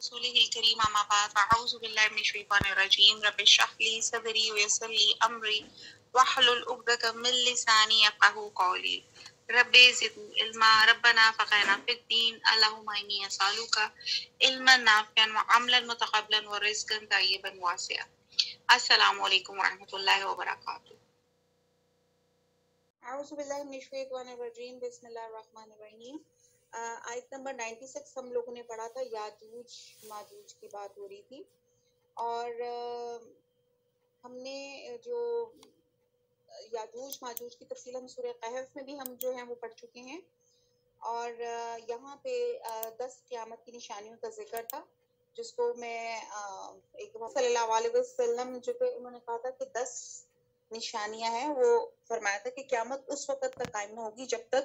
ورسوله الكريم أما بعد فأعوذ بالله من الشيطان الرجيم رب اشرح لي صدري ويسر لي أمري واحلل عقدة من لساني يفقهوا قولي رب زدني علما ربنا فقنا في الدين اللهم إني أسألك علما نافعا وعملا متقبلا ورزقا طيبا واسعا. السلام علیکم ورحمۃ اللہ وبرکاتہ. اعوذ باللہ من الشیطان الرجیم بسم اللہ الرحمن الرحیم. آیت نمبر 96 ہم لوگوں نے پڑھا تھا. یاجوج ماجوج کی بات ہو رہی تھی اور ہم نے جو یاجوج ماجوج کی تفصیل ہم سورہ کہف میں بھی ہم جو ہیں وہ پڑھ چکے ہیں اور یہاں پہ 10 قیامت کی نشانیوں کا ذکر تھا جس کو میں ایک دفعہ صلی اللہ علیہ وسلم جو کہ انہوں نے کہا تھا کہ 10 نشانیاں ہیں. وہ فرمایا تھا کہ قیامت اس وقت تک قائم نہ ہوگی جب تک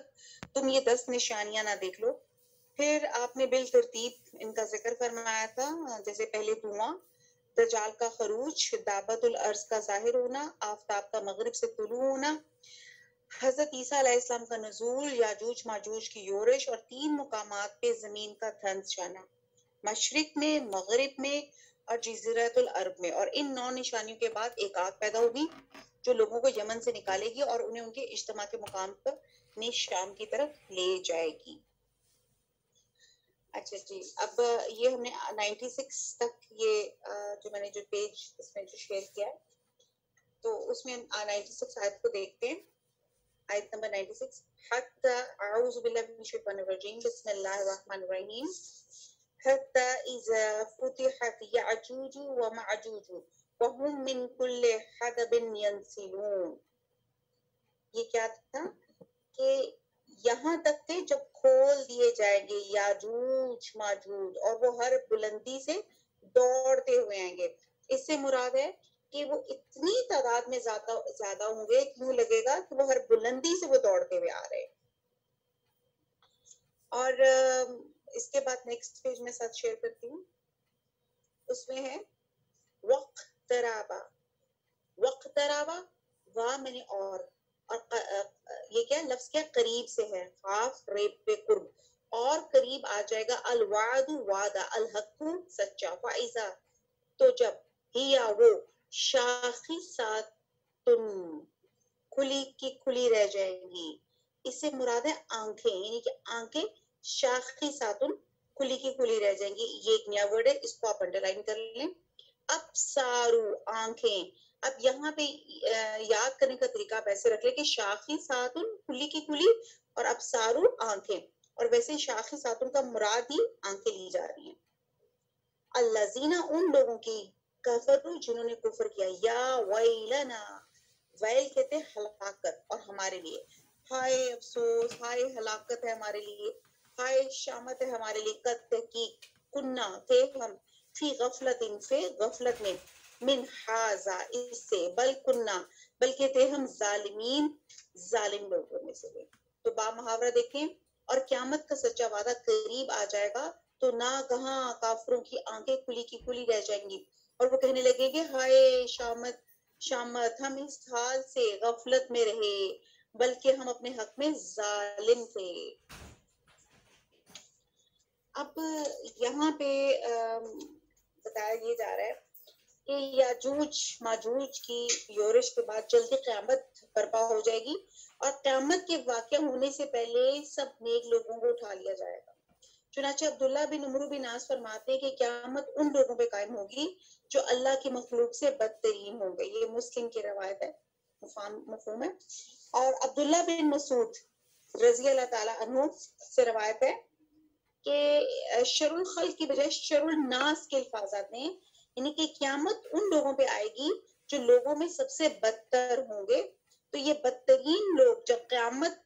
تم یہ 10 نشانیاں نہ دیکھ لو. پھر آپ نے بالترتیب ان کا ذکر فرمایا تھا. جیسے پہلے دھواں، دجال کا خروج، دابت الارض کا ظاہر ہونا، آفتاب کا مغرب سے طلوع ہونا، حضرت عیسیٰ علیہ السلام کا نزول، یاجوج ماجوج کی یورش اور 3 مقامات پہ زمین کا دھنس جانا، مشرق میں، مغرب میں اور جزیرۃ العرب میں. اور ان 9 نشانیوں کے بعد ایک آگ پیدا ہوگی جو لوگوں کو یمن سے نکالے گی اور انہیں ان کے اجتماع کے مقام پر نیز شام کی طرف لے جائے گی. اچھا جی، اب یہ ہم نے 96 تک یہ جو میں نے جو پیج اس میں جو شیئر کیا ہے تو اس میں 96 آیت کو دیکھتے ہیں. آیت نمبر 96. حتی اعوذ باللہ من الشیطان الرجیم بسم اللہ الرحمن الرحیم. حتی اذا فتحت یعجوج ومعجوج وهم من كل حدب ينسلون. یہ کیا تھا کہ یہاں تک کہ جب کھول دیے جائیں گے یاجوج ماجوج اور وہ ہر بلندی سے دوڑتے ہوئے آئیں گے. اس سے مراد ہے کہ وہ اتنی تعداد میں زیادہ ہوں گے کہ یوں لگے گا کہ وہ ہر بلندی سے وہ دوڑتے ہوئے آ رہے ہیں. اور اس کے بعد نیکسٹ پیج میں ساتھ شیئر کرتی ہوں. اس میں ہے وقترابا. وقترابا وا میں نے اور یہ کیا لفظ کیا قریب سے ہے، خاف ریب پہ قرب، اور قریب آ جائے گا الوعد وعدہ، الحق سچا، فائزہ تو جب، ہیا وہ، شاخصات کھلی کی کھلی رہ جائیں گی. اس سے مراد ہے آنکھیں، یعنی کہ آنکھیں شاخصات کھلی کی کھلی رہ جائیں گی. یہ ایک نیا ورڈ ہے، اس کو آپ انڈر لائن کر لیں. ابصارو آنکھیں. اب یہاں پہ یاد کرنے کا طریقہ آپ ایسے رکھ لیں کہ شاخصات کھلی کی کھلی اور ابصارو آنکھیں، اور ویسے شاخصات کا مراد ہی آنکھیں لی جا رہی ہیں. الذین ان لوگوں کی، کفروا جنہوں نے کفر کیا، یا ویلنا، ویل کہتے ہیں ہلاکت، اور ہمارے لیے ہائے افسوس، ہائے ہلاکت ہے ہمارے لیے، ہائے شامت ہے ہمارے لیے. قد تحقیق کنہ تھے ہم، فی غفلت سے غفلت میں، من حاذا اس سے، بل کنہ بلکہ تھے ہم ظالمین ظالم لوگوں میں سے ہوئے. تو با محاورہ دیکھیں. اور قیامت کا سچا وعدہ قریب آ جائے گا تو نہ کہاں کافروں کی آنکھیں کھلی کی کھلی رہ جائیں گی اور وہ کہنے لگے گے ہائے شامت شامت، ہم اس حال سے غفلت میں رہے بلکہ ہم اپنے حق میں ظالم تھے. اب یہاں پہ بتایا یہ جا رہا ہے کہ یاجوج ماجوج کی یورش کے بعد جلدی قیامت برپا ہو جائے گی اور قیامت کے واقع ہونے سے پہلے سب نیک لوگوں کو اٹھا لیا جائے گا. چنانچہ عبداللہ بن عمرو بن عاص فرماتے ہیں کہ قیامت ان لوگوں پہ قائم ہوگی جو اللہ کی مخلوق سے بدترین ہوں گے. یہ مسلم کی روایت ہے، مفہوم ہے. اور عبداللہ بن مسعود رضی اللہ تعالی عنہ سے روایت ہے کہ شر الخلق کی بجائے شر الناس کے الفاظات ہیں، یعنی کہ قیامت ان لوگوں پہ آئے گی جو لوگوں میں سب سے بدتر ہوں گے. تو یہ بدترین لوگ جب قیامت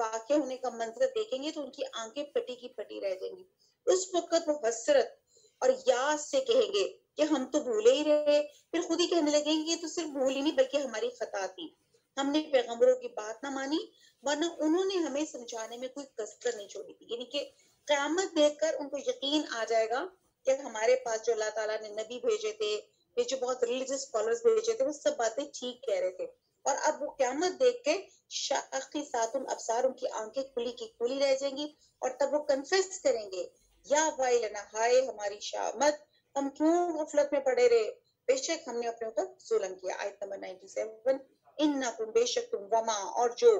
واقع ہونے کا منظر دیکھیں گے تو ان کی آنکھیں پھٹی کی پھٹی رہ جائیں گی. اس وقت وہ حسرت اور یاس سے کہیں گے کہ ہم تو بھولے ہی رہے. پھر خود ہی کہنے لگیں گے یہ تو صرف بھول ہی نہیں بلکہ ہماری خطا تھی، ہم نے پیغمبروں کی بات نہ مانی ورنہ انہوں نے ہمیں سمجھانے میں کوئی کسر نہیں چھوڑی تھی. یعنی کہ قیامت دیکھ کر ان کو یقین آ جائے گا کہ ہمارے پاس جو اللہ تعالیٰ نے نبی بھیجے تھے، یہ جو بہت ریلیجس اسکالرز بھیجے تھے، وہ سب باتیں ٹھیک کہہ رہے تھے. اور اب وہ قیامت دیکھ کے شاخصات الابصار، ان کی آنکھیں کھلی کی کھلی رہ جائیں گی اور تب وہ کنفیس کریں گے یا ویلنا ہائے ہماری شامت، ہم کیوں غفلت میں پڑے رہے، بے شک ہم نے اپنے اوپر ظلم کیا. آیت نمبر 97. انکم بے شک تم، وما اور جو،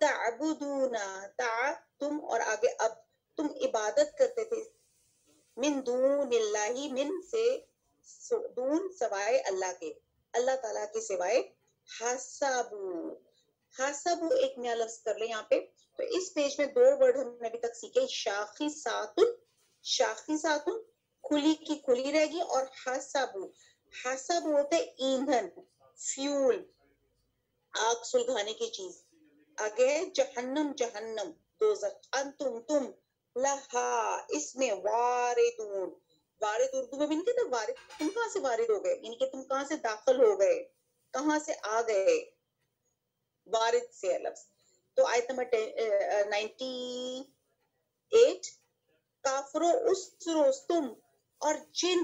تعبدون تم اور آگے اب تم عبادت کرتے تھے، من دون اللہ من سے دون سوائے اللہ کے، اللہ تعالیٰ کے سوائے، حسبو، حسبو ایک نیا لفظ کر لیں یہاں پہ. تو اس پیج میں دو ورڈ ہم نے ابھی تک سیکھے، شاخصاتن، شاخصاتن کھلی کی کھلی رہے گی، اور حسبو، حسب ہوتے ایندھن، فیول، آگ سلگانے کی چیز. آگے ہے جہنم، جہنم دوزخ، انتم تم، لہا اس میں، واردون، وارد اردو میں بھی نہیں کہتے وارد، تم کہاں سے وارد ہو گئے، یعنی کہ تم کہاں سے داخل ہو گئے، کہاں سے آ گئے، وارد سے ہے لفظ. تو آیت نمبر 98. کافرو اس روز تم اور جن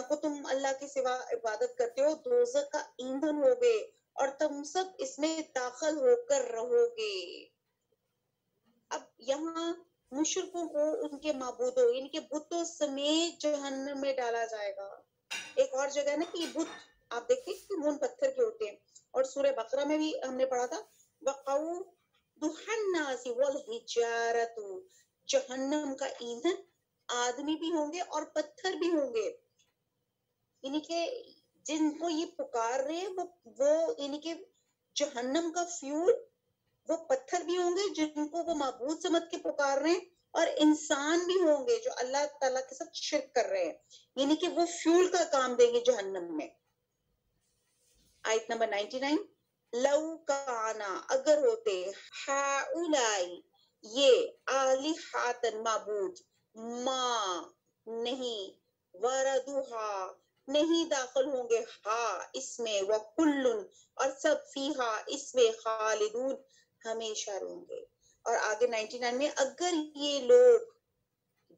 کو تم اللہ کے سوا عبادت کرتے ہو دوزخ کا ایندھن ہو گئے، اور تم سب اس میں داخل ہو کر رہو گے. اب یہاں مشرکوں کو ان کے معبودوں یعنی کہ بتوں سمیت جہنم میں ڈالا جائے گا. ایک اور جگہ ہے نا کہ یہ بت آپ دیکھیں کہ وہ پتھر کے ہوتے ہیں، اور سورہ بقرہ میں بھی ہم نے پڑھا تھا وَقَوْدُهَا النَّاسِ وَالْحِجَارَةُ، جہنم کا ایندھن آدمی بھی ہوں گے اور پتھر بھی ہوں گے. یعنی کہ جن کو یہ پکار رہے ہیں وہ یعنی کہ جہنم کا فیول، وہ پتھر بھی ہوں گے جن کو وہ معبود سمجھ کے پکار رہے ہیں، اور انسان بھی ہوں گے جو اللہ تعالیٰ کے ساتھ شرک کر رہے ہیں، یعنی کہ وہ فیول کا کام دیں گے جہنم میں. آیت نمبر 99. لو کانا اگر ہوتے، ہاؤلائی یہ، آلہاتن معبود، ما نہیں، وردوہا نہیں داخل ہوں گے، ہاں اس میں، وکلن اور سب، فیہا اس میں، خالدون ہمیشہ رہیں گے. اور آگے 99 میں اگر یہ لوگ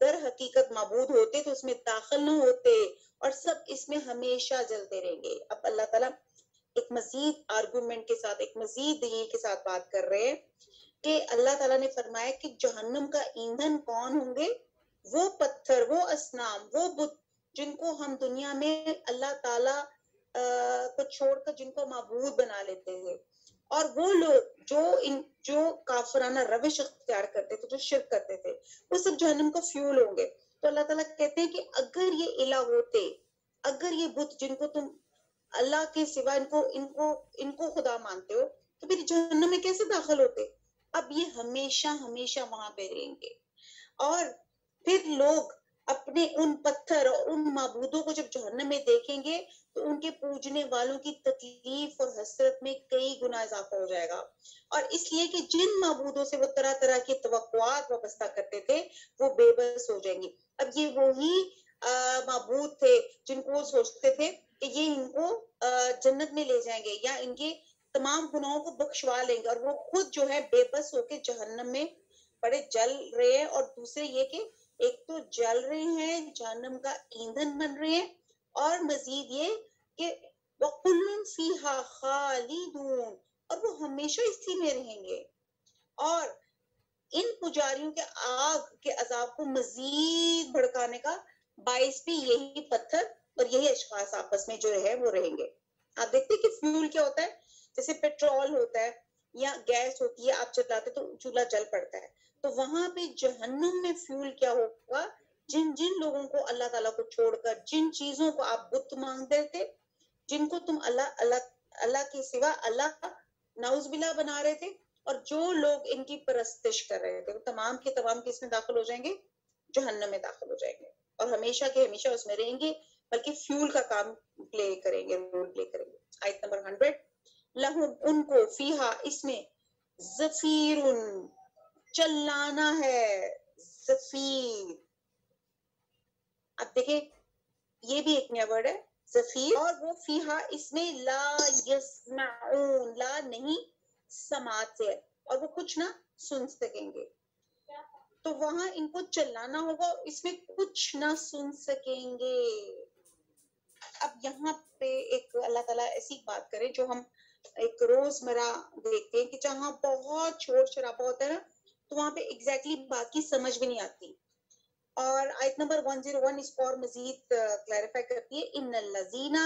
در حقیقت معبود ہوتے تو اس میں داخل نہ ہوتے اور سب اس میں ہمیشہ جلتے رہیں گے. اب اللہ تعالیٰ ایک مزید آرگومنٹ کے ساتھ، ایک مزید دلیل کے ساتھ بات کر رہے ہیں کہ اللہ تعالیٰ نے فرمایا کہ جہنم کا ایندھن کون ہوں گے، وہ پتھر، وہ اصنام، وہ بت جن کو ہم دنیا میں اللہ تعالیٰ کو چھوڑ کر جن کو معبود بنا لیتے ہیں، اور وہ لوگ جو کافرانہ روش اختیار کرتے تھے، جو شرک کرتے تھے، وہ سب جہنم کا فیول ہوں گے. تو اللہ تعالیٰ کہتے ہیں کہ اگر یہ الہ ہوتے، اگر یہ بت جن کو تم اللہ کے سوا ان کو خدا مانتے ہو، تو پھر جہنم میں کیسے داخل ہوتے؟ اب یہ ہمیشہ ہمیشہ وہاں پہ رہیں گے. اور پھر لوگ اپنے ان پتھر اور ان معبودوں کو جب جہنم میں دیکھیں گے تو ان کے پوجنے والوں کی تکلیف اور حسرت میں کئی گنا اضافہ ہو جائے گا. اور اس لیے کہ جن معبودوں سے وہ طرح طرح کی توقعات وابستہ کرتے تھے وہ بے بس ہو جائیں گی. اب یہ وہی معبود تھے جن کو وہ سوچتے تھے کہ یہ ان کو جنت میں لے جائیں گے یا ان کے تمام گناہوں کو بخشوا لیں گے، اور وہ خود جو ہے بے بس ہو کے جہنم میں بڑے جل رہے ہیں. اور دوسرے یہ کہ ایک تو جل رہے ہیں، جہنم کا ایندھن بن رہے ہیں، اور مزید یہ کہ وَقُلٌّ فِيهَا خَالِدُونَ، اور وہ ہمیشہ اسی میں رہیں گے. اور ان پجاریوں کے آگ کے عذاب کو مزید بھڑکانے کا باعث بھی یہی پتھر اور یہی اشخاص آپس میں جو ہے وہ رہیں گے. آپ دیکھتے ہیں کہ فیول کیا ہوتا ہے، جیسے پیٹرول ہوتا ہے یا گیس ہوتی ہے، آپ چلاتے تو چولہا جل پڑتا ہے. تو وہاں پہ جہنم میں فیول کیا ہوگا، جن جن لوگوں کو اللہ تعالیٰ کو چھوڑ کر جن چیزوں کو آپ بت مانگتے تھے، جن کو تم اللہ کے سوا اللہ نعوذ باللہ بنا رہے تھے، اور جو لوگ ان کی پرستش کر رہے تھے، وہ تمام کے تمام کس میں داخل ہو جائیں گے، جہنم میں داخل ہو جائیں گے، اور ہمیشہ کے ہمیشہ اس میں رہیں گے، بلکہ فیول کا کام پلے کریں گے، رول پلے کریں گے. آیت نمبر 100. لہم ان کو، فیہا اس میں، زفیرن چلانا ہے، زفیر. اب دیکھیں یہ بھی ایک نیا ورڈ ہے زفیر، اور وہ فیہا اس میں، لا یسمعون، لا نہیں سماعت سے ہے، اور وہ کچھ نہ سن سکیں گے. تو وہاں ان کو چلانا ہوگا، اس میں کچھ نہ سن سکیں گے. اب یہاں پہ ایک اللہ تعالیٰ ایسی بات کرے جو ہم ایک روزمرہ دیکھتے ہیں کہ جہاں بہت شور شرابہ ہوتا ہے نا، تو وہاں پہ ایگزیکٹلی بات کی سمجھ بھی نہیں آتی. اور آیت نمبر 101 اس کو اور مزید کلیریفائی کرتی ہے، ان الذین،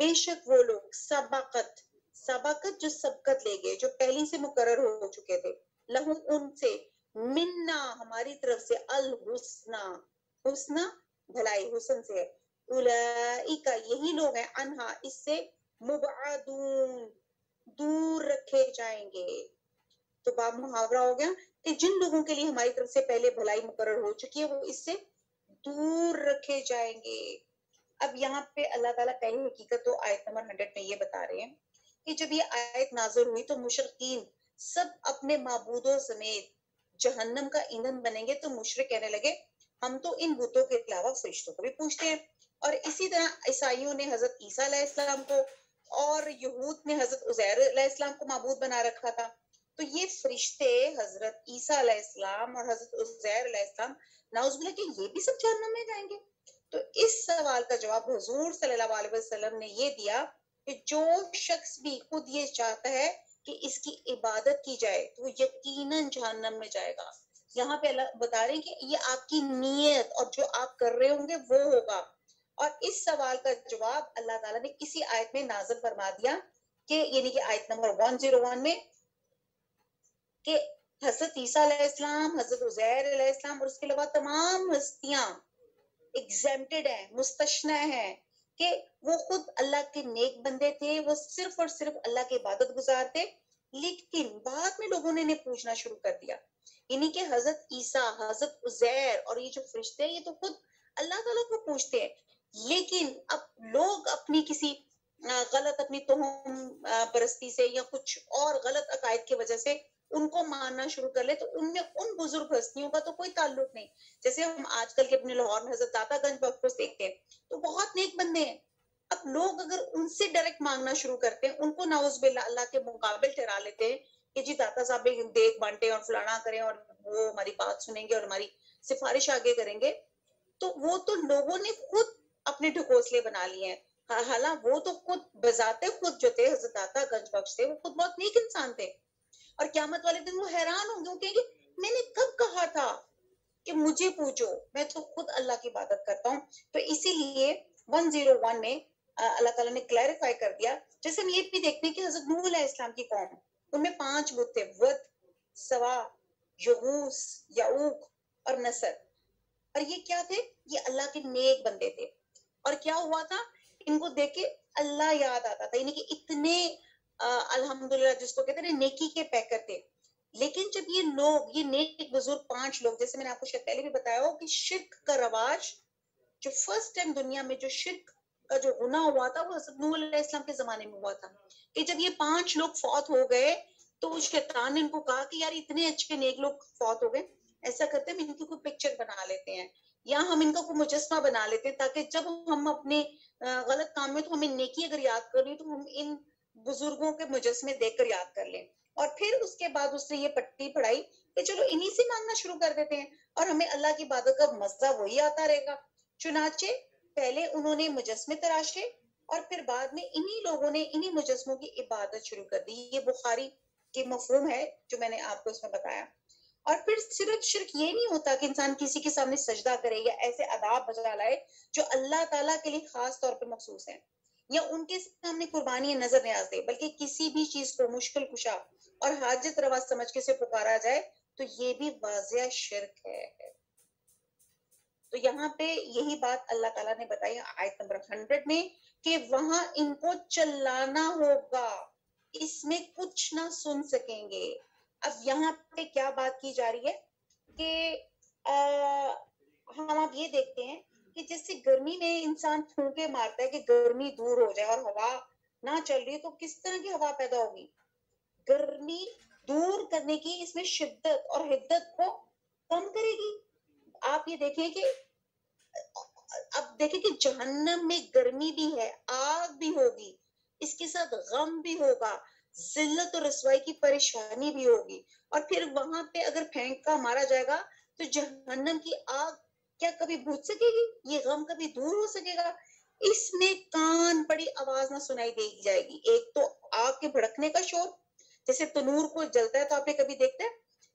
بے شک وہ لوگ، سبقت جو سبقت لے گئے، جو پہلی سے مقرر ہو چکے تھے، لہم ان سے، منا ہماری طرف سے، الحسنہ حسنہ بھلائی، حسن سے ہے، اولئک یہی لوگ ہیں، انہا اس سے، مبعدون دور رکھے جائیں گے۔ تو باب محاورہ ہو گیا کہ جن لوگوں کے لیے ہماری طرف سے پہلے بھلائی مقرر ہو چکی ہے وہ اس سے دور رکھے جائیں گے۔ اب یہاں پہ اللہ تعالیٰ پہلی حقیقت تو آیت نمبر 100 میں یہ بتا رہے ہیں کہ جب یہ آیت نازل ہوئی تو مشرکین سب اپنے معبودوں سمیت جہنم کا ایندھن بنیں گے، تو مشرک کہنے لگے ہم تو ان بتوں کے علاوہ فرشتوں کو بھی پوچھتے ہیں۔ اور اسی طرح عیسائیوں نے حضرت عیسیٰ علیہ السلام کو اور یہود نے حضرت عزیر علیہ السلام کو معبود بنا رکھا تھا۔ تو یہ فرشتے حضرت عیسیٰ علیہ السلام اور حضرت عزیر علیہ السلام، نعوذ باللہ کہ یہ بھی سب جہنم میں جائیں گے۔ تو اس سوال کا جواب حضور صلی اللہ علیہ وسلم نے یہ دیا کہ جو شخص بھی خود یہ چاہتا ہے کہ اس کی عبادت کی جائے تو وہ یقیناً جہنم میں جائے گا۔ یہاں پہ اللہ بتا رہے ہیں کہ یہ آپ کی نیت اور جو آپ کر رہے ہوں گے وہ ہوگا۔ اور اس سوال کا جواب اللہ تعالیٰ نے کسی آیت میں نازل فرما دیا کہ یعنی کہ آیت نمبر 101 میں، کہ حضرت عیسیٰ علیہ السلام، حضرت عزیر علیہ السلام اور اس کے علاوہ تمام ہستیاں ایگزیمپٹڈ ہیں، مستثنی ہیں، کہ وہ خود اللہ کے نیک بندے تھے، وہ صرف اور صرف اللہ کی عبادت گزار تھے۔ لیکن بعد میں لوگوں نے انہیں پوچھنا شروع کر دیا، یعنی کہ حضرت عیسیٰ، حضرت عزیر اور یہ جو فرشتے ہیں یہ تو خود اللہ تعالیٰ کو پوچھتے ہیں، لیکن اب لوگ اپنی کسی غلط اپنی توہم پرستی سے یا کچھ اور غلط عقائد کی وجہ سے ان کو ماننا شروع کر لے، تو ان میں ان بزرگ ہستیوں کا تو کوئی تعلق نہیں۔ جیسے ہم آج کل کے اپنے لاہور میں حضرت داتا گنج بخش کو دیکھتے ہیں تو بہت نیک بندے ہیں، اب لوگ اگر ان سے ڈائریکٹ مانگنا شروع کرتے ہیں، ان کو نعوذ باللہ اللہ کے مقابل ٹھہرا لیتے ہیں کہ جی داتا صاحب بھی دیکھ بانٹے اور فلانا کریں اور وہ ہماری بات سنیں گے اور ہماری سفارش آگے کریں گے، تو وہ تو لوگوں نے خود اپنے ڈھکوسلے بنا لیے ہیں۔ حالانکہ وہ تو خود بذات خود جو تھے حضرت داتا گنج بخش تھے، وہ خود بہت نیک انسان تھے، اور قیامت والے دن وہ حیران ہوں گے، وہ کہیں گے میں نے کب کہا تھا کہ مجھے پوچھو، میں تو خود اللہ کی عبادت کرتا ہوں۔ تو اسی لیے 101 میں اللہ تعالیٰ نے کلیریفائی کر دیا۔ جیسے ہم یہ بھی دیکھتے ہیں کہ حضرت نوح علیہ السلام کی قوم، ان میں 5 بت تھے، ود، سوا، یغوث، یعوق اور نصر۔ اور یہ کیا تھے؟ یہ اللہ کے نیک بندے تھے۔ اور کیا ہوا تھا؟ ان کو دیکھ کے اللہ یاد آتا تھا، یعنی کہ اتنے الحمدللہ جس کو کہتے ہیں نیکی کے پیکر تھے۔ لیکن جب یہ لوگ، یہ نیک بزرگ 5 لوگ، جیسے میں نے آپ کو شاید پہلے بھی بتایا ہو کہ شرک کا رواج جو فرسٹ ٹائم دنیا میں جو شرک کا جو گناہ ہوا تھا وہ حضرت نوح علیہ السلام کے زمانے میں ہوا تھا، کہ جب یہ 5 لوگ فوت ہو گئے تو شیطان نے ان کو کہا کہ یار اتنے اچھے نیک لوگ فوت ہو گئے، ایسا کرتے ہیں ہم ان کی کوئی پکچر بنا لیتے ہیں یا ہم ان کا کوئی مجسمہ بنا لیتے ہیں، تاکہ جب ہم اپنے غلط کام میں تو ہمیں نیکی اگر یاد کرنی تو ہم ان بزرگوں کے مجسمے دیکھ کر یاد کر لیں۔ اور پھر اس کے بعد اس نے یہ پٹی پڑھائی کہ چلو انہی سے مانگنا شروع کر دیتے ہیں اور ہمیں اللہ کی عبادت کا مزہ وہی آتا رہے گا۔ چنانچہ پہلے انہوں نے مجسمے تراشے اور پھر بعد میں انہی لوگوں نے انہی مجسموں کی عبادت شروع کر دی۔ یہ بخاری کی مفہوم ہے جو میں نے آپ کو اس میں بتایا۔ اور پھر صرف شرک یہ نہیں ہوتا کہ انسان کسی کے سامنے سجدہ کرے یا ایسے آداب بجا لائے جو اللہ تعالیٰ کے لیے خاص طور پہ مخصوص ہیں، یا ان کے سامنے قربانی نظر نیاز دے، بلکہ کسی بھی چیز کو مشکل کشا اور حاجت روا سمجھ کے سے پکارا جائے تو یہ بھی واضح شرک ہے۔ تو یہاں پہ یہی بات اللہ تعالیٰ نے بتائی آیت نمبر 100 میں کہ وہاں ان کو چلانا ہوگا، اس میں کچھ نہ سن سکیں گے۔ اب یہاں پہ کیا بات کی جا رہی ہے کہ ہم اب یہ دیکھتے ہیں کہ جیسے گرمی میں انسان پھونکے مارتا ہے کہ گرمی دور ہو جائے اور ہوا نہ چل رہی ہے تو کس طرح کی ہوا پیدا ہوگی؟ گرمی دور کرنے کی اس میں شدت اور حدت کو کم کرے گی۔ آپ یہ دیکھیں کہ اب دیکھیں کہ جہنم میں گرمی بھی ہے، آگ بھی ہوگی، اس کے ساتھ غم بھی ہوگا، ذلت اور رسوائی کی پریشانی بھی ہوگی، اور پھر وہاں پہ اگر پھینکا مارا جائے گا تو جہنم کی آگ کیا کبھی بجھ سکے گی؟ یہ غم کبھی دور ہو سکے گا؟ اس میں کان بڑی آواز نہ سنائی دے جائے گی۔ ایک تو آگ کے بھڑکنے کا شور، جیسے تنور کو جلتا ہے تو آپ نے کبھی دیکھا ہے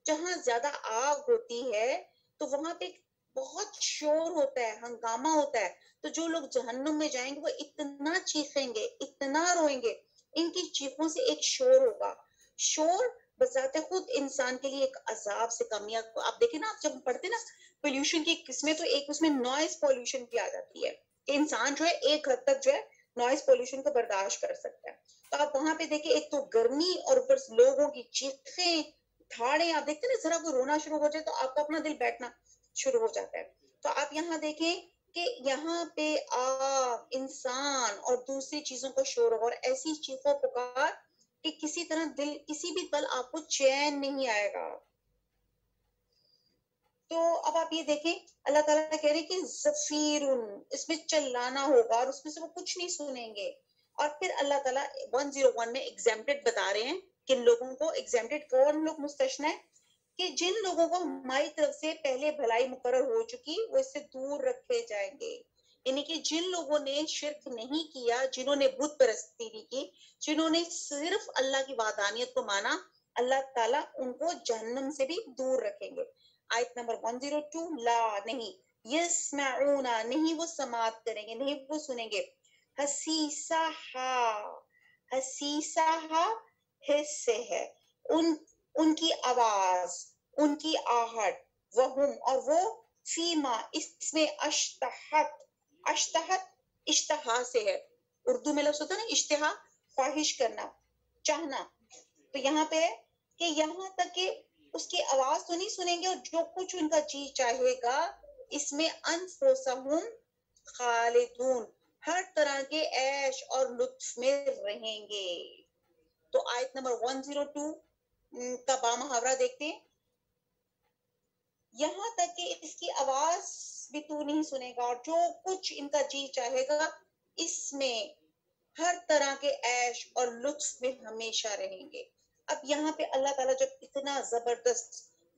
جہاں زیادہ آگ ہوتی ہے تو وہاں پہ بہت شور ہوتا ہے, ہنگامہ ہوتا ہے. تو جو لوگ جہنم میں جائیں گے وہ اتنا چیخیں گے, اتنا روئیں گے, ان کی چیخوں سے ایک شور ہوگا. شور بذات خود انسان کے لیے ایک عذاب سے کم. آپ دیکھیں نا, آپ جب پڑھتے نا پولوشن کی قسمیں, تو ایک اس میں نوائز پولوشن بھی آ جاتی ہے کہ انسان جو ہے ایک حد تک جو ہے نوائز پولوشن کو برداشت کر سکتا ہے. تو آپ وہاں پہ دیکھیں, ایک تو گرمی اور اوپر لوگوں کی چیخیں دھاڑیں, آپ دیکھتے ہیں نا, ذرا کوئی رونا شروع ہو جائے تو آپ کو اپنا دل بیٹھنا شروع ہو جاتا ہے. تو آپ یہاں دیکھیں کہ یہاں پہ آپ انسان اور دوسری چیزوں کا شور اور ایسی چیخوں پکار کہ کسی طرح دل کسی بھی پل آپ کو چین نہیں آئے گا. تو اب آپ یہ دیکھیں, اللہ تعالیٰ کہہ رہے کہ زفیر, اس میں چلانا ہوگا اور اس میں سے وہ کچھ نہیں سنیں گے. اور پھر اللہ تعالیٰ 101 میں ایگزیمپٹڈ بتا رہے ہیں, کن لوگوں کو ایگزیمپٹڈ, کون لوگ مستثنی ہے, کہ جن لوگوں کو ہماری طرف سے پہلے بھلائی مقرر ہو چکی وہ اس سے دور رکھے جائیں گے. یعنی کہ جن لوگوں نے شرک نہیں کیا, جنہوں نے بت پرستی نہیں کی, جنہوں نے صرف اللہ کی وحدانیت کو مانا, اللہ تعالیٰ ان کو جہنم سے بھی دور رکھیں گے. آیت نمبر 102, لا نہیں, یسمعون نہیں وہ سماعت کریں گے, نہیں وہ سنیں گے, حسیسہا, حسیسہا حس سے ہے, ان کی آواز, ان کی آہٹ, وہم اور وہ, فیما اس میں, اشتہت, اشتہت اشتہا سے ہے. اردو میں لفظ ہوتا ہے نا اشتہا, خواہش کرنا, چاہنا. تو یہاں پہ ہے کہ یہاں تک کہ اس کی آواز تو نہیں سنیں گے, اور جو کچھ ان کا جی چاہے گا اس میں انفسہم خالدون, ہر طرح کے عیش اور لطف میں رہیں گے. تو آیت نمبر 102 کا با محاورہ دیکھتے ہیں, یہاں تک کہ اس کی آواز بھی تو نہیں سنے گا, اور جو کچھ ان کا جی چاہے گا اس میں ہر طرح کے عیش اور لطف میں ہمیشہ رہیں گے. اب یہاں پہ اللہ تعالیٰ جب اتنا زبردست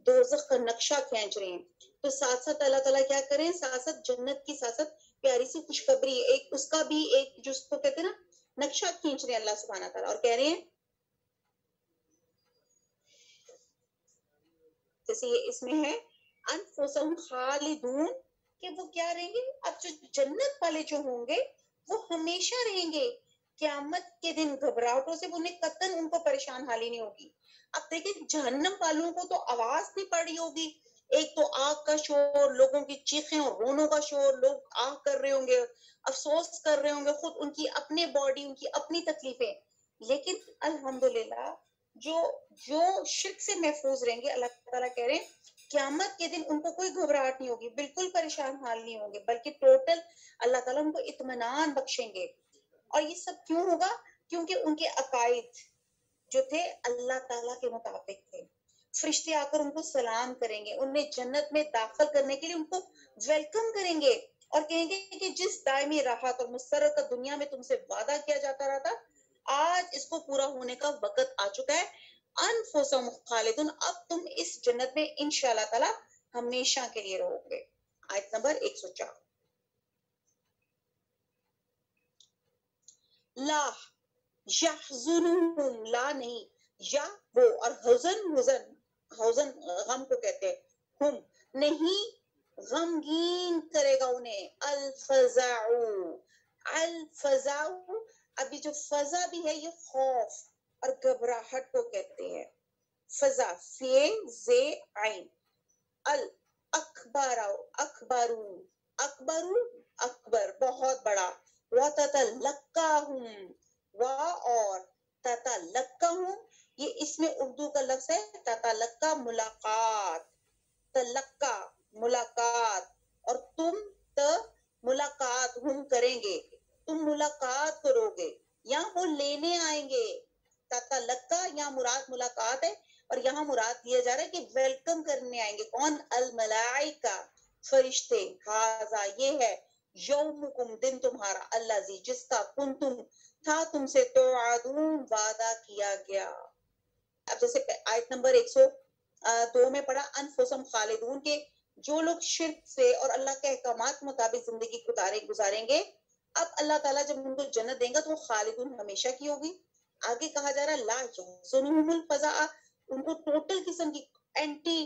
دوزخ کا نقشہ کھینچ رہے ہیں, تو ساتھ ساتھ اللہ تعالیٰ کیا کریں, ساتھ ساتھ جنت کی ساتھ ساتھ پیاری سی خوشخبری, ایک اس کا بھی ایک جو اس کو کہتے ہیں نا نقشہ کھینچ رہے ہیں اللہ سبحانہ تعالیٰ, اور کہہ رہے ہیں جیسے یہ اس میں ہے انفسہم خالدون, کہ وہ کیا رہیں گے, اب جو جنت والے جو ہوں گے وہ ہمیشہ رہیں گے. قیامت کے دن گھبراہٹوں سے انہیں قطعاً ان کو پریشان حالی نہیں ہوگی. اب دیکھیں جہنم والوں کو تو آواز نہیں پڑ رہی ہوگی, ایک تو آگ کا شور, لوگوں کی چیخیں اور رونوں کا شور, لوگ آہ کر رہے ہوں گے, افسوس کر رہے ہوں گے, خود ان کی اپنے باڈی, ان کی اپنی تکلیفیں. لیکن الحمدللہ جو شرک سے محفوظ رہیں گے, اللہ تعالیٰ کہہ رہے ہیں قیامت کے دن ان کو کوئی گھبراہٹ نہیں ہوگی, بالکل پریشان حال نہیں ہوں گے, بلکہ ٹوٹل اللہ تعالیٰ ان کو اطمینان بخشیں گے. اور یہ سب کیوں ہوگا, کیونکہ ان کے عقائد جو تھے اللہ تعالیٰ کے مطابق تھے. فرشتے آ کر ان کو سلام کریں گے, انہیں جنت میں داخل کرنے کے لیے ان کو ویلکم کریں گے, اور کہیں گے کہ جس دائمی راحت اور مسرت کا دنیا میں تم سے وعدہ کیا جاتا رہا تھا, آج اس کو پورا ہونے کا وقت آ چکا ہے. انفسہم خالدون, اب تم اس جنت میں انشاءاللہ تعالی ہمیشہ کے لیے رہو گے. آیت نمبر 104, لا یحزنہم, لا نہیں, یا وہ, اور حزن, حزن غم کو کہتے ہیں, ہم نہیں غمگین کرے گا انہیں, الفزع, الفزع, ابھی جو فزع بھی ہے یہ خوف اور گھبراہٹ کو کہتے ہیں. فزع, فے زے عین, الاکبر, اکبرو, اکبرو, اکبر بہت بڑا, وَتَتَلَقَّاهُمْ, وا اور تَتَلَقَّاهُمْ, یہ اس میں اردو کا لفظ ہے تَتَلَقَّا, ملاقات, تلقا ملاقات, اور تم ملاقات ہم کریں گے, تم ملاقات کرو گے, یا وہ لینے آئیں گے. تَتَلَقَّا یا مراد ملاقات ہے, اور یہاں مراد دیا جا رہا ہے کہ ویلکم کرنے آئیں گے. کون, الملائکہ, فرشتے, ہاذا یہ ہے, یومکم دن تمہارا, الذی جس کا کنتم تھا تم سے توعدون وعدہ کیا گیا. اب جیسے آیت نمبر 102 میں پڑھا انفسہم خالدون, کے جو لوگ شرک سے اور اللہ کے احکامات کے مطابق زندگی گزاریں گے, اب اللہ تعالیٰ جب ان کو جنت دیں گا تو وہ خالدون ہمیشہ کی ہوگی. آگے کہا جا رہا ہے لا یحزنہم الفزع, ان کو ٹوٹل قسم کی اینٹی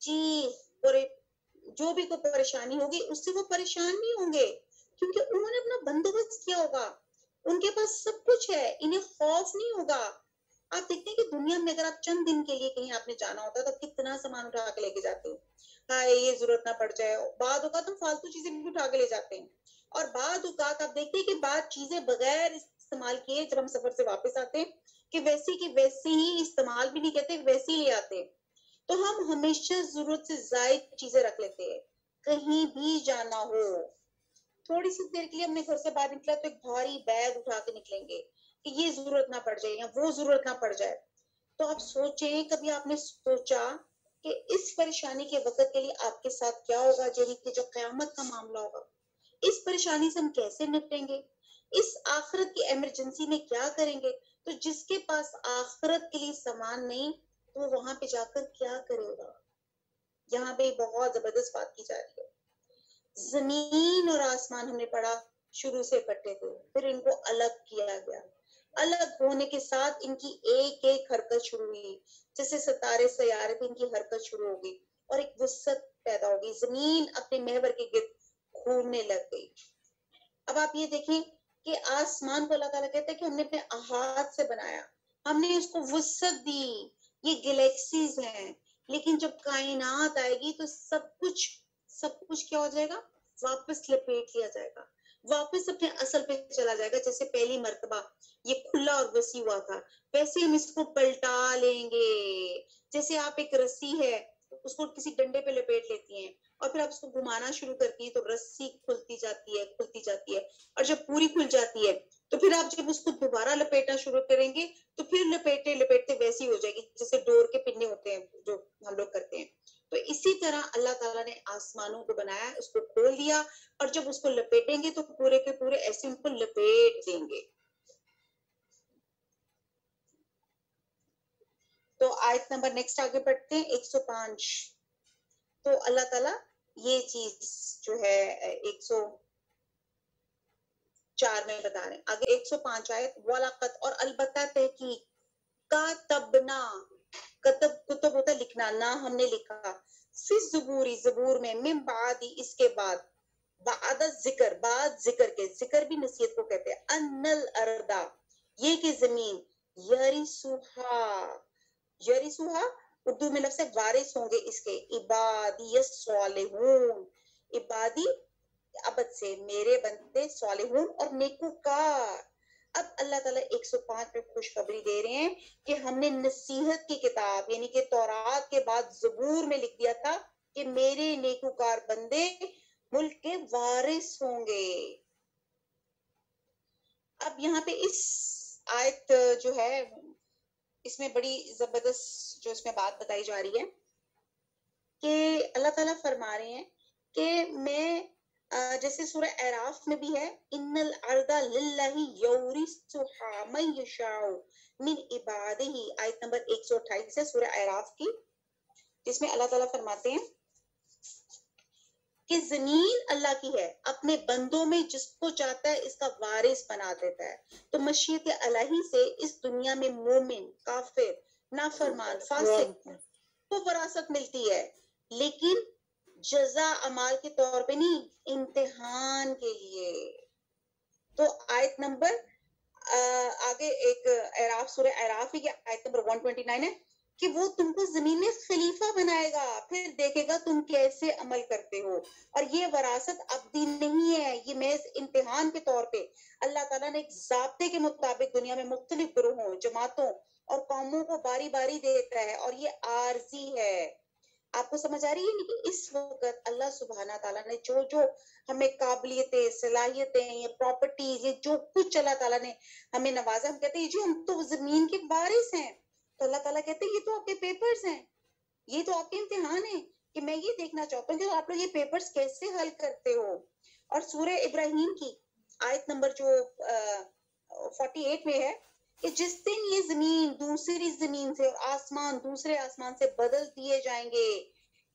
جی جو بھی کوئی پریشانی ہوگی اس سے وہ پریشان نہیں ہوں گے، کیونکہ انہوں نے اپنا بندوبست کیا ہوگا، ان کے پاس سب کچھ ہے، انہیں خوف نہیں ہوگا. آپ دیکھتے ہیں کہ دنیا میں اگر آپ چند دن کے لیے کہیں آپ نے جانا ہوتا ہے تو کتنا سامان اٹھا کے لے کے جاتے ہیں، ہائے یہ ضرورت نہ پڑ جائے. بعد اوقات ہم فالتو چیزیں بھی اٹھا کے لے جاتے ہیں، اور بعد اوقات آپ دیکھتے ہیں کہ بعد چیزیں بغیر استعمال کیے جب ہم سفر سے واپس آتے ہیں کہ ویسی ہی استعمال بھی نہیں کرتے، ویسی ہی آتے. تو ہم ہمیشہ ضرورت سے زائد چیزیں رکھ لیتے ہیں. کہیں بھی جانا ہو، تھوڑی سی دیر کے لیے ہم نے گھر سے باہر نکلا تو ایک بھاری بیگ اٹھا کے نکلیں گے کہ یہ ضرورت نہ پڑ جائے یا وہ ضرورت نہ پڑ جائے. تو آپ سوچیں، کبھی آپ نے سوچا کہ اس پریشانی کے وقت کے لیے آپ کے ساتھ کیا ہوگا، کہ جو قیامت کا معاملہ ہوگا، اس پریشانی سے ہم کیسے نپٹیں گے، اس آخرت کی ایمرجنسی میں کیا کریں گے. تو جس کے پاس آخرت کے لیے سامان نہیں تو وہاں پہ جا کر کیا کرے گا. یہاں پہ بہت زبردست بات کی جا رہی ہے. زمین اور آسمان ہم نے پڑھا شروع سے اکٹھے تھے، پھر ان کو الگ کیا گیا. الگ ہونے کے ساتھ ان کی ایک ایک حرکت شروع ہوئی، جیسے ستارے سیارے پہ ان کی حرکت شروع ہوگی اور ایک وسعت پیدا ہوگی. زمین اپنے محور کے گرد گھومنے لگ گئی. اب آپ یہ دیکھیں کہ آسمان کو اللہ تعالیٰ کہتے ہیں کہ ہم نے اپنے ہاتھ سے بنایا، ہم نے اس کو وسعت دی. یہ گلیکسیز ہیں، لیکن جب کائنات آئے گی تو سب کچھ کیا ہو جائے گا، واپس لپیٹ لیا جائے گا، واپس اپنے اصل پہ چلا جائے گا. جیسے پہلی مرتبہ یہ کھلا اور وسیع ہوا تھا، ویسے ہم اس کو پلٹا لیں گے. جیسے آپ ایک رسی ہے اس کو کسی ڈنڈے پہ لپیٹ لیتی ہیں اور پھر آپ اس کو گھمانا شروع کرتی ہیں تو رسی کھلتی جاتی ہے، اور جب پوری کھل جاتی ہے تو پھر آپ جب اس کو دوبارہ لپیٹنا شروع کریں گے تو پھر لپیٹتے لپیٹتے ویسی ہو جائے گی جیسے ڈور کے پنے ہوتے ہیں جو ہم لوگ کرتے ہیں. تو اسی طرح اللہ تعالیٰ نے آسمانوں کو بنایا، اس کو کھول دیا، اور جب اس کو لپیٹیں گے تو پورے کے پورے ایسے ان کو لپیٹ دیں گے. تو آیت نمبر نیکسٹ آگے بڑھتے ہیں 105. تو اللہ تعالیٰ یہ چیز جو ہے 104 میں بتا رہے ہیں. آگے 105 آیت، وَلَقَدْ اور البتہ تحقیق، کَتَبْنَا کتب ہوتا ہے لکھنا، نہ ہم نے لکھا، فی الزبور زبور میں، من بعد اس کے بعد، بعد ذکر بعد ذکر کے، ذکر بھی نصیحت کو کہتے ہیں، ان الارض یہ کہ زمین، یرثھا اردو میں لفظ ہے وارث ہوں گے اس کے، عبادی الصالحون، عبادی عبد سے میرے بندے، صالحون اور نیکوکار. اب اللہ تعالیٰ 105 میں خوشخبری دے رہے ہیں کہ ہم نے نصیحت کی کتاب یعنی کہ تورات کے بعد زبور میں لکھ دیا تھا کہ میرے نیکوکار بندے ملک کے وارث ہوں گے. اب یہاں پہ اس آیت جو ہے اس میں بڑی زبردست جو اس میں بات بتائی جا رہی ہے کہ اللہ تعالیٰ فرما رہے ہیں کہ میں جیسے سورہ اعراف میں بھی ہے، ان الارض للہ یورثھا من یشاء من عبادہ، آیت نمبر 128 ہے سورہ اعراف کی، جس میں اللہ تعالیٰ فرماتے ہیں کہ زمین اللہ کی ہے، اپنے بندوں میں جس کو چاہتا ہے اس کا وارث بنا دیتا ہے. تو مشیت الہی سے اس دنیا میں مومن، کافر، نافرمان، فاسق کو وراثت ملتی ہے، لیکن جزا اعمال کے طور پہ نہیں، امتحان کے لیے. تو آیت نمبر آگے ایک اعراف سورہ اعراف ہی آیت نمبر 129 ہے کہ وہ تم کو زمین میں خلیفہ بنائے گا، پھر دیکھے گا تم کیسے عمل کرتے ہو. اور یہ وراثت ابدی نہیں ہے، یہ محض امتحان کے طور پہ اللہ تعالیٰ نے ایک ضابطے کے مطابق دنیا میں مختلف گروہوں، جماعتوں اور قوموں کو باری باری دیتا ہے، اور یہ عارضی ہے. آپ کو سمجھ آ رہی ہے کہ اس وقت اللہ سبحانہ تعالیٰ نے جو ہمیں قابلیتیں، صلاحیتیں، یہ پراپرٹیز، یہ جو کچھ اللہ تعالیٰ نے ہمیں نوازا، ہم کہتے ہیں جو ہم تو زمین کے وارث ہیں. تو اللہ تعالیٰ کہتے ہیں یہ تو آپ کے پیپرز ہیں، یہ تو آپ کے امتحان ہیں کہ میں یہ دیکھنا چاہتا ہوں کہ آپ لوگ یہ پیپرز کیسے حل کرتے ہو. اور سورہ ابراہیم کی آیت نمبر جو 48 میں ہے کہ جس دن یہ زمین دوسری زمین سے اور آسمان دوسرے آسمان سے بدل دیے جائیں گے،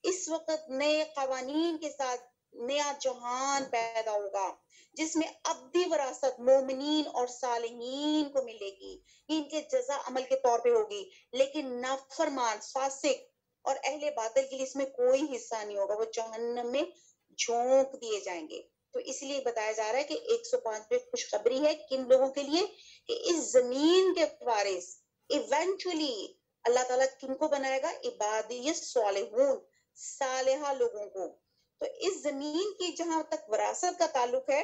اس وقت نئے قوانین کے ساتھ نیا جہان پیدا ہوگا جس میں ابدی وراثت مومنین اور صالحین کو ملے گی. یہ ان کے جزا عمل کے طور پہ ہوگی، لیکن نافرمان، فاسق اور اہل باطل کے لیے اس میں کوئی حصہ نہیں ہوگا، وہ جہنم میں جھونک دیے جائیں گے۔ تو اس لیے بتایا جا رہا ہے کہ 105 پہ خوشخبری ہے کن لوگوں کے لیے، کہ اس زمین کے وارث ایونچولی اللہ تعالیٰ کن کو بنائے گا، عبادی الصالحون، صالحہ لوگوں کو۔ تو اس زمین کی جہاں تک وراثت کا تعلق ہے،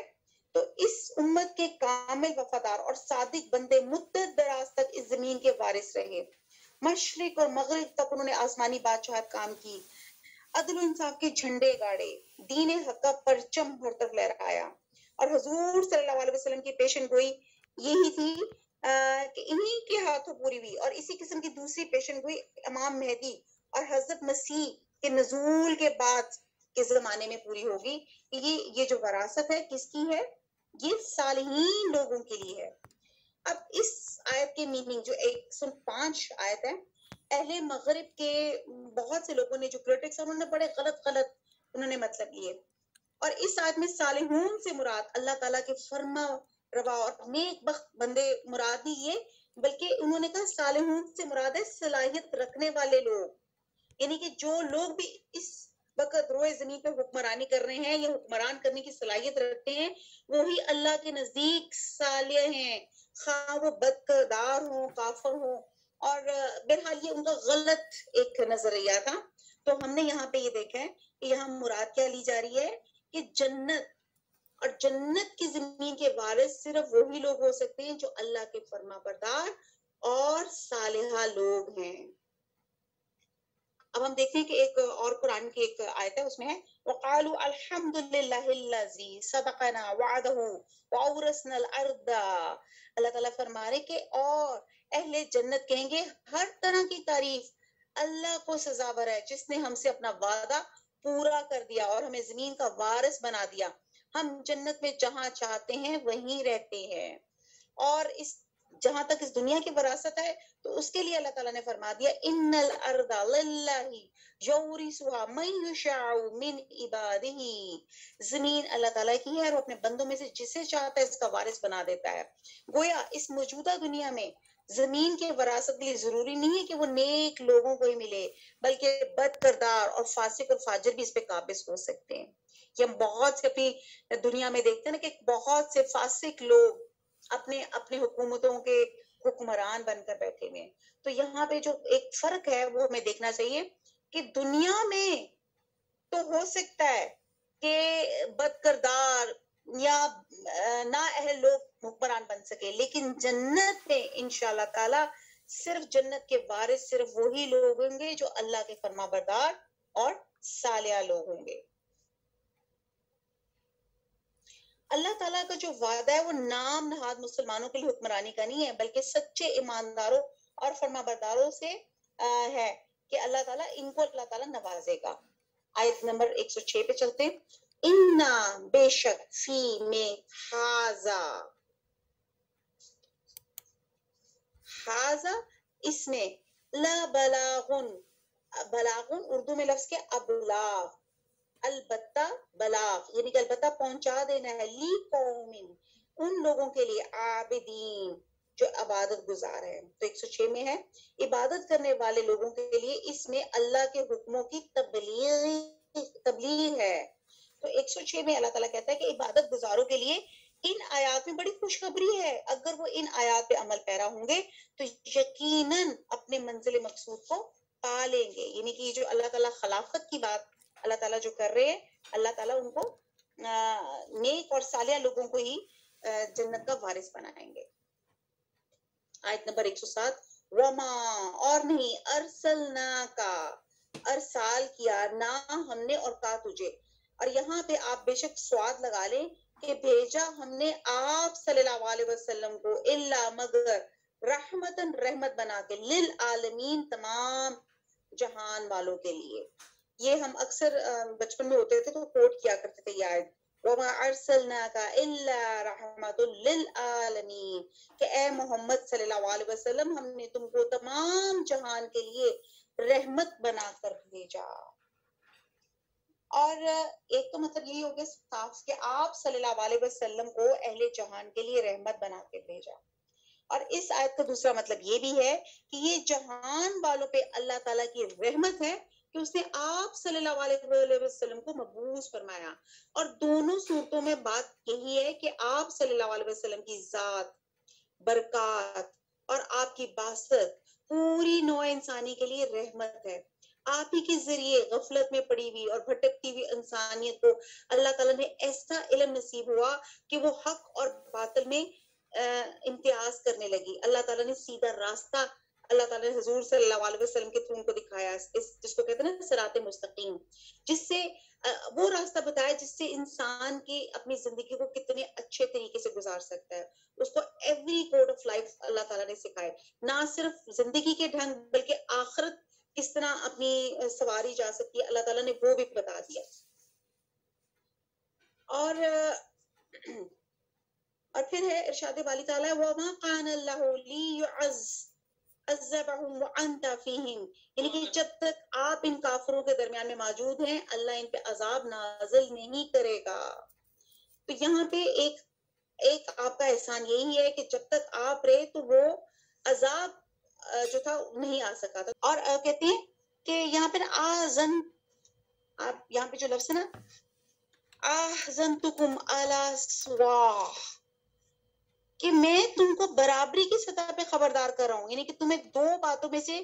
تو اس امت کے کامل وفادار اور صادق بندے مدت دراز تک اس زمین کے وارث رہے، مشرق اور مغرب تک انہوں نے آسمانی بادشاہت کام کی، عدل و انصاف کے جھنڈے گاڑے، دین حق کا پرچم ہر طرف لہرایا، اور حضور صلی اللہ علیہ وسلم کی پیشن گوئی یہی تھی کہ انہی کے ہاتھوں پوری ہوئی، اور اسی قسم کی دوسری پیشن گوئی امام مہدی اور حضرت مسیح کے نزول کے بعد کے زمانے میں پوری ہوگی۔ یہ جو وراثت ہے کس کی ہے، یہ صالحین لوگوں کے لیے ہے۔ اب اس آیت کے میننگ جو 105 آیت ہے، اہل مغرب کے بہت سے لوگوں نے جو کرٹکس ہیں، انہوں نے بڑے غلط انہوں نے مطلب لیے، اور اس آیت میں صالحون سے مراد اللہ تعالیٰ کے فرما روا اور نیک بخت بندے مراد نہیں یہ، بلکہ انہوں نے کہا صالحون سے مراد ہے صلاحیت رکھنے والے لوگ، یعنی کہ جو لوگ بھی اس وقت روئے زمین پہ حکمرانی کر رہے ہیں یا حکمران کرنے کی صلاحیت رکھتے ہیں، وہی اللہ کے نزدیک صالح ہیں، خواہ وہ بد کردار ہوں، کافر ہوں۔ اور بہرحال یہ ان کا غلط ایک نظریہ تھا۔ تو ہم نے یہاں پہ یہ دیکھا ہے کہ یہاں مراد کیا لی جا رہی ہے، کہ جنت اور جنت کی زمین کے وارث صرف وہی لوگ ہو سکتے ہیں جو اللہ کے فرما بردار اور صالحہ لوگ ہیں۔ اب ہم دیکھتے ہیں کہ ایک اور قرآن کی ایک آیت ہے، اس میں ہے وَقَالُوا الْحَمْدُ لِلَّهِ الَّذِي صَدَقَنَا وَعْدَهُ وَأَوْرَثْنَا الْأَرْضَ۔ اللہ تعالیٰ فرما رہے کہ اور اہل جنت کہیں گے ہر طرح کی تعریف اللہ کو سزاور ہے جس نے ہم سے اپنا وعدہ پورا کر دیا اور ہمیں زمین کا وارث بنا دیا، ہم جنت میں جہاں چاہتے ہیں وہیں رہتے ہیں۔ اور اس جہاں تک اس دنیا کی وراثت ہے تو اس کے لیے اللہ تعالیٰ نے فرما دیا ان الارض للہ یورثها من یشاء من عبادہ، زمین اللہ تعالیٰ کی ہے اور وہ اپنے بندوں میں سے جسے چاہتا ہے اس کا وارث بنا دیتا ہے۔ گویا اس موجودہ دنیا میں زمین کے وراثت کے لیے ضروری نہیں ہے کہ وہ نیک لوگوں کو ہی ملے، بلکہ بد کردار اور فاسق اور فاجر بھی اس پہ قابض ہو سکتے ہیں۔ یہ ہم بہت سے اپنی دنیا میں دیکھتے ہیں نا کہ بہت سے فاسق لوگ اپنے اپنے حکومتوں کے حکمران بن کر بیٹھے ہوئے ہیں۔ تو یہاں پہ جو ایک فرق ہے وہ ہمیں دیکھنا چاہیے کہ دنیا میں تو ہو سکتا ہے کہ بد کردار یا نا اہل لوگ حکمران بن سکے، لیکن جنت میں انشاءاللہ تعالی صرف جنت کے وارث صرف وہی لوگ ہوں گے جو اللہ کے فرما بردار اور صالح لوگ ہوں گے۔ اللہ تعالیٰ کا جو وعدہ ہے وہ نام نہاد مسلمانوں کے لیے حکمرانی کا نہیں ہے، بلکہ سچے ایمانداروں اور فرما برداروں سے ہے کہ اللہ تعالیٰ ان کو اللہ تعالیٰ نوازے گا۔ آیت نمبر 106 پہ چلتے ہیں۔ اِنَّا بے شک فی میں حاذا اس میں لا بلاغن، بلاغن اردو میں لفظ کے ابلاغ، البتہ بلاغ یعنی کہ البتہ پہنچا دینا ہے، لی قوم ان لوگوں کے لیے، عابدین جو عبادت گزار ہیں۔ تو 106 میں ہے عبادت کرنے والے لوگوں کے لیے اس میں اللہ کے حکموں کی تبلیغ ہے۔ تو 106 میں اللہ تعالیٰ کہتا ہے کہ عبادت گزاروں کے لیے ان آیات میں بڑی خوشخبری ہے، اگر وہ ان آیات پہ عمل پیرا ہوں گے تو یقیناً اپنے منزل مقصود کو پا لیں گے۔ یعنی کہ یہ جو اللہ تعالیٰ خلافت کی بات اللہ تعالیٰ جو کر رہے ہیں، اللہ تعالیٰ ان کو نیک اور صالح لوگوں کو ہی جنت کا وارث بنائیں گے۔ آیت نمبر 107 وما اور نہیں ارسلنا کا ارسال کیا نہ ہم نے اور کہا تجھے، اور یہاں پہ آپ بے شک سواد لگا لیں کہ بھیجا ہم نے آپ صلی اللہ علیہ وسلم کو الا مگر رحمتن رحمت بنا کے للعالمین تمام جہان والوں کے لیے۔ یہ ہم اکثر بچپن میں ہوتے تھے تو کوٹ کیا کرتے تھے یہ آیت وَمَا أَرْسَلْنَاكَ إِلَّا رَحْمَةٌ لِلْعَالَمِينَ کہ اے محمد صلی اللہ علیہ وسلم ہم نے تم کو تمام جہان کے لیے رحمت بنا کر بھیجا۔ اور ایک تو مطلب یہی ہو گیا صاف کہ آپ صلی اللہ علیہ وسلم کو اہل جہان کے لیے رحمت بنا کے بھیجا، اور اس آیت کا دوسرا مطلب یہ بھی ہے کہ یہ جہان والوں پہ اللہ تعالیٰ کی رحمت ہے کہ اس نے آپ صلی اللہ علیہ وسلم کو مبعوث فرمایا. اور دونوں صورتوں میں بات یہی ہے کہ آپ صلی اللہ علیہ وسلم کی ذات، برکات اور آپ کی باسط پوری نوع انسانی کے لیے رحمت ہے. آپ ہی کے ذریعے غفلت میں پڑی ہوئی اور بھٹکتی ہوئی انسانیت کو اللہ تعالیٰ نے ایسا علم نصیب ہوا کہ وہ حق اور باطل میں امتیاز کرنے لگی. اللہ تعالیٰ نے سیدھا راستہ اللہ تعالیٰ نے حضور صلی اللہ علیہ وسلم کے تھرو ان کو دکھایا، جس کو کہتے ہیں نا صراط مستقیم، جس سے وہ راستہ بتایا جس سے انسان کی اپنی زندگی کو کتنے اچھے طریقے سے گزار سکتا ہے. اس کو ایوری کوڈ آف لائف اللہ تعالیٰ نے سکھائے، نہ صرف زندگی کے ڈھنگ بلکہ آخرت کس طرح اپنی سواری جا سکتی ہے اللہ تعالیٰ نے وہ بھی بتا دیا. اور پھر ہے ارشاد والی تعالیٰ وَمَا قَانَ اللَّهُ لِيُعَذِّبَهُمْ وَأَنْتَ فِيهِمْ، یعنی کہ جب تک آپ ان کافروں کے درمیان میں موجود ہیں اللہ ان پہ عذاب نازل نہیں کرے گا. تو یہاں پہ ایک آپ کا احسان یہی ہے کہ جب تک آپ رہے تو وہ عذاب جو تھا نہیں آ سکا تھا. اور کہتے ہیں کہ یہاں پہ آزن، آپ یہاں پہ جو لفظ ہے نا آزنتکم علی سواہ، کہ میں تم کو برابری کی سطح پہ خبردار کر رہا ہوں، یعنی کہ تمہیں دو باتوں میں سے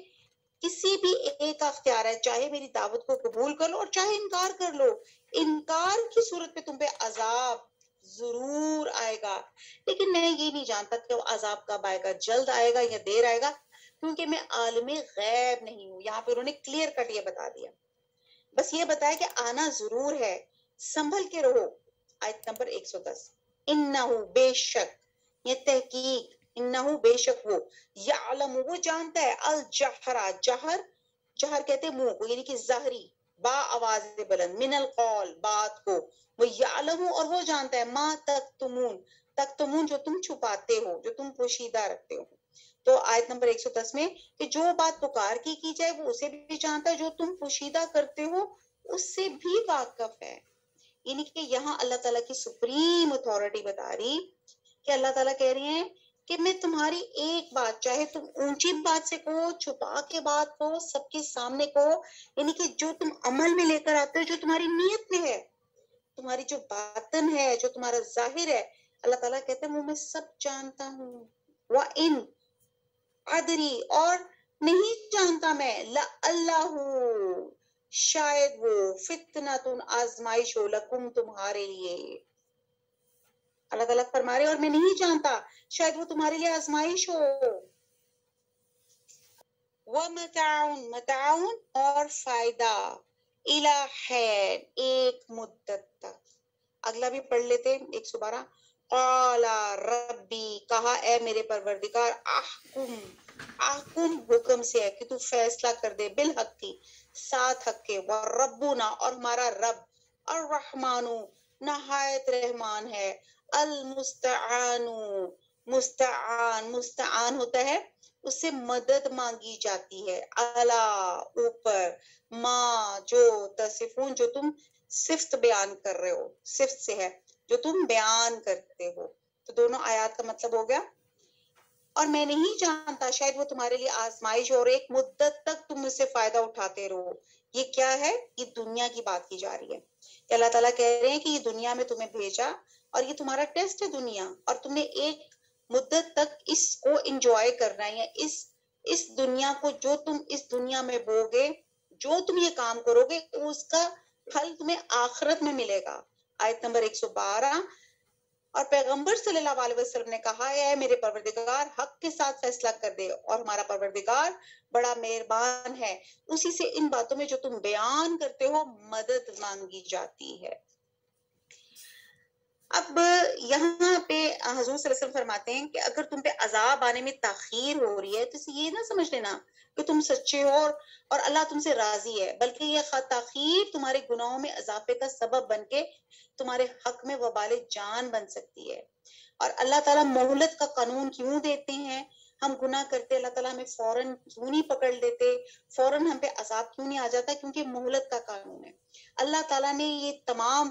کسی بھی ایک کا اختیار ہے، چاہے میری دعوت کو قبول کر لو اور چاہے انکار کر لو. انکار کی صورت پہ تم پہ عذاب ضرور آئے گا، لیکن میں یہ نہیں جانتا کہ وہ عذاب کب آئے گا، جلد آئے گا یا دیر آئے گا، کیونکہ میں عالم غیب نہیں ہوں. یہاں پہ انہوں نے کلیئر کٹ یہ بتا دیا، بس یہ بتایا کہ آنا ضرور ہے، سنبھل کے رہو. آیت نمبر 110 انہو بے شک، یہ تحقیق، انہو بے شک وہ، یعلم وہ جانتا ہے، الجہرہ جہر کہتے ہیں منہ کو، یعنی کہ ظاہری با آواز بلند، من القول بات کو، وہ یعلم اور وہ جانتا ہے ما تکتمون جو تم چھپاتے ہو، جو تم پوشیدہ رکھتے ہو. تو آیت نمبر 110 میں کہ جو بات پکار کی جائے وہ اسے بھی جانتا ہے، جو تم پوشیدہ کرتے ہو اس سے بھی واقف ہے. یعنی کہ یہاں اللہ تعالیٰ کی سپریم اتھارٹی بتا رہی کہ اللہ تعالیٰ کہہ رہے ہیں کہ میں تمہاری ایک بات، چاہے تم اونچی بات سے کہو، چھپا کے بات کہو، سب کے سامنے کہو، یعنی کہ جو تم عمل میں لے کر آتے ہو، جو تمہاری نیت میں ہے، تمہاری جو باطن ہے، جو تمہارا ظاہر ہے، اللہ تعالیٰ کہتے ہیں وہ میں سب جانتا ہوں. وَإِنْ عَدْرِي اور نہیں جانتا میں، لَأَلَّهُ شاید وہ، فتنۃ آزمائش ہو، لکم تمہارے لیے. اللہ تعالیٰ فرما رہے اور میں نہیں جانتا، شاید وہ تمہارے لیے آزمائش ہو. وَمَتَاعٌ اور فائدہ، إِلَى حِینٍ ایک مدت تک. اگلا بھی پڑھ لیتے 112 قال ربی کہا اے میرے پروردگار احکم حکم سے ہے کہ تو فیصلہ کر دے، بالحق کی ساتھ حق کے، وربنا اور ہمارا رب، الرحمن نہایت رحمان ہے، المستعان مستعان ہوتا ہے اس سے مدد مانگی جاتی ہے، اعلی اوپر، ما جو تصفون جو تم صفت بیان کر رہے ہو، صفت سے ہے جو تم بیان کرتے ہو. تو دونوں آیات کا مطلب ہو گیا اور میں نہیں جانتا، شاید وہ تمہارے لیے آزمائش اور ایک مدت تک تم اس سے فائدہ اٹھاتے رہو. یہ کیا ہے؟ یہ دنیا کی بات کی جا رہی ہے کہ اللہ تعالیٰ کہہ رہے ہیں کہ یہ دنیا میں تمہیں بھیجا اور یہ تمہارا ٹیسٹ ہے دنیا، اور تم نے ایک مدت تک اس کو انجوائے کرنا ہے. اس دنیا کو جو تم اس دنیا میں بوگے، جو تم یہ کام کرو گے اس کا پھل تمہیں آخرت میں ملے گا. آیت نمبر 112 اور پیغمبر صلی اللہ علیہ وسلم نے کہا اے میرے پروردگار حق کے ساتھ فیصلہ کر دے، اور ہمارا پروردگار بڑا مہربان ہے، اسی سے ان باتوں میں جو تم بیان کرتے ہو مدد مانگی جاتی ہے. اب یہاں پہ حضور صلی اللہ علیہ وسلم فرماتے ہیں کہ اگر تم پہ عذاب آنے میں تاخیر ہو رہی ہے تو یہ نہ سمجھ لینا کہ تم سچے ہو اور اللہ تم سے راضی ہے، بلکہ یہ تاخیر تمہارے گناہوں میں اضافے کا سبب بن کے تمہارے حق میں وبال جان بن سکتی ہے. اور اللہ تعالیٰ مہلت کا قانون کیوں دیتے ہیں؟ ہم گناہ کرتے اللہ تعالیٰ ہمیں فوراً کیوں نہیں پکڑ لیتے، فوراً ہم پہ عذاب کیوں نہیں آ جاتا؟ کیونکہ مہلت کا قانون ہے. اللہ تعالیٰ نے یہ تمام